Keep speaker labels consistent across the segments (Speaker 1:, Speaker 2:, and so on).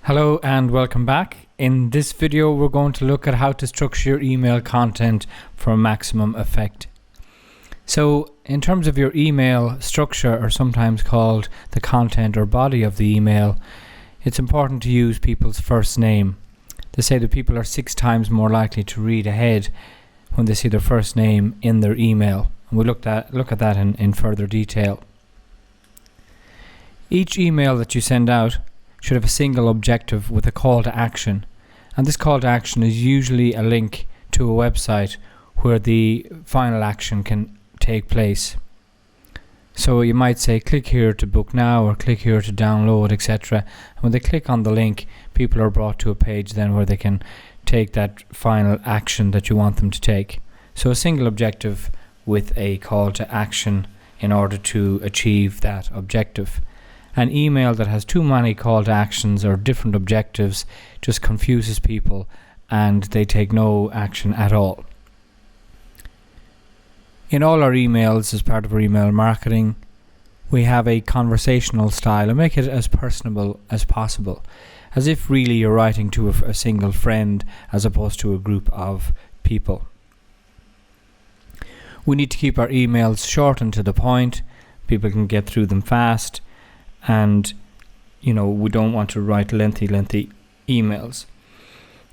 Speaker 1: Hello and welcome back. In this video we're going to look at how to structure your email content for maximum effect. So in terms of your email structure, or sometimes called the content or body of the email, it's important to use people's first name. They say that people are 6 times more likely to read ahead when they see their first name in their email. And we'll look at that in further detail. Each email that you send out should have a single objective with a call to action, and this call to action is usually a link to a website where the final action can take place. So you might say click here to book now, or click here to download, etc. And when they click on the link, people are brought to a page then where they can take that final action that you want them to take. So a single objective with a call to action in order to achieve that objective. An email that has too many call to actions or different objectives just confuses people and they take no action at all. In all our emails, as part of our email marketing, we have a conversational style and make it as personable as possible, as if really you're writing to a single friend as opposed to a group of people. We need to keep our emails short and to the point. People can get through them fast. And we don't want to write lengthy emails.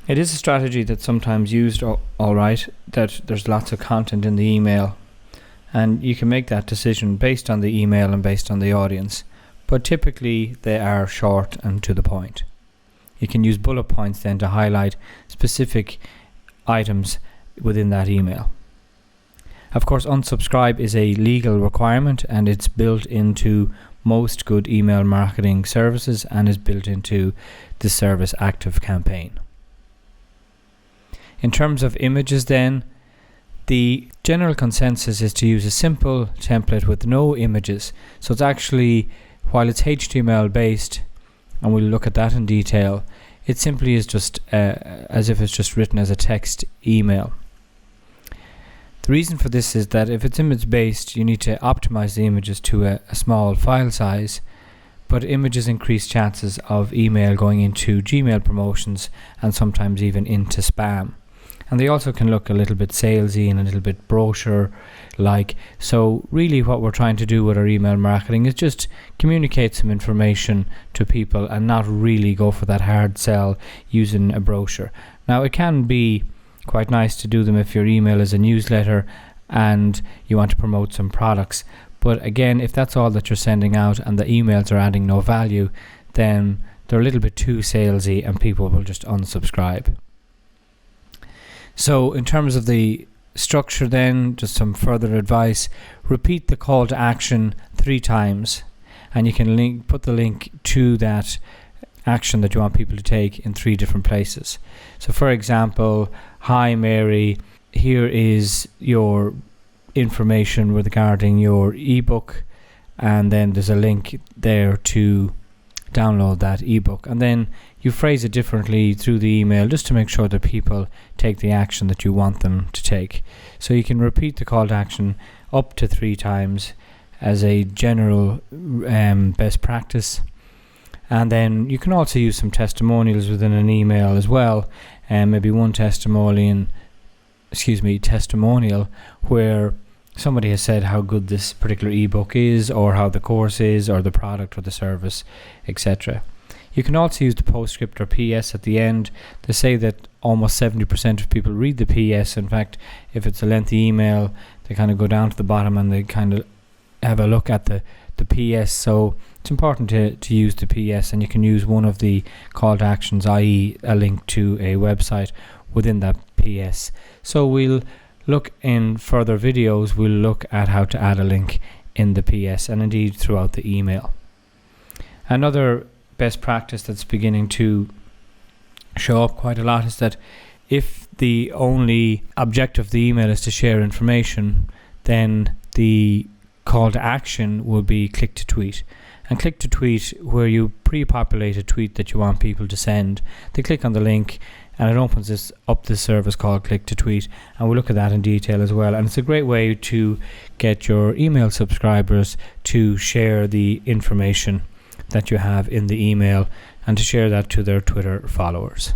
Speaker 1: It is a strategy that's sometimes used, alright, that there's lots of content in the email, and you can make that decision based on the email and based on the audience, but typically they are short and to the point. You can use bullet points then to highlight specific items within that email. Of course, unsubscribe is a legal requirement, and it's built into most good email marketing services and is built into the service ActiveCampaign. In terms of images then, the general consensus is to use a simple template with no images. So it's actually, while it's HTML based, and we'll look at that in detail, it simply is just as if it's just written as a text email. The reason for this is that if it's image based, you need to optimize the images to a small file size, but images increase chances of email going into Gmail promotions and sometimes even into spam. And they also can look a little bit salesy and a little bit brochure-like. So really what we're trying to do with our email marketing is just communicate some information to people and not really go for that hard sell using a brochure. Now it can be quite nice to do them if your email is a newsletter and you want to promote some products, but again, if that's all that you're sending out and the emails are adding no value, then they're a little bit too salesy and people will just unsubscribe. So in terms of the structure then, just some further advice: repeat the call to action 3 times, and you can put the link to that action that you want people to take in 3 different places. So for example, hi Mary, here is your information regarding your ebook, and then there's a link there to download that ebook, and then you phrase it differently through the email just to make sure that people take the action that you want them to take. So you can repeat the call to action up to 3 times as a general best practice. And then you can also use some testimonials within an email as well, and maybe one testimonial where somebody has said how good this particular ebook is, or how the course is, or the product or the service, etc. You can also use the postscript or PS at the end. They say that almost 70% of people read the PS. In fact, if it's a lengthy email, they kind of go down to the bottom and they kind of have a look at the PS. So it's important to use the PS, and you can use one of the call to actions, i.e. a link to a website within that PS. So we'll look in further videos, we'll look at how to add a link in the PS and indeed throughout the email. Another best practice that's beginning to show up quite a lot is that if the only objective of the email is to share information, then the call to action will be click to tweet. And click to tweet, where you pre-populate a tweet that you want people to send. They click on the link and it opens up this service called click to tweet, and we'll look at that in detail as well. And it's a great way to get your email subscribers to share the information that you have in the email, and to share that to their Twitter followers.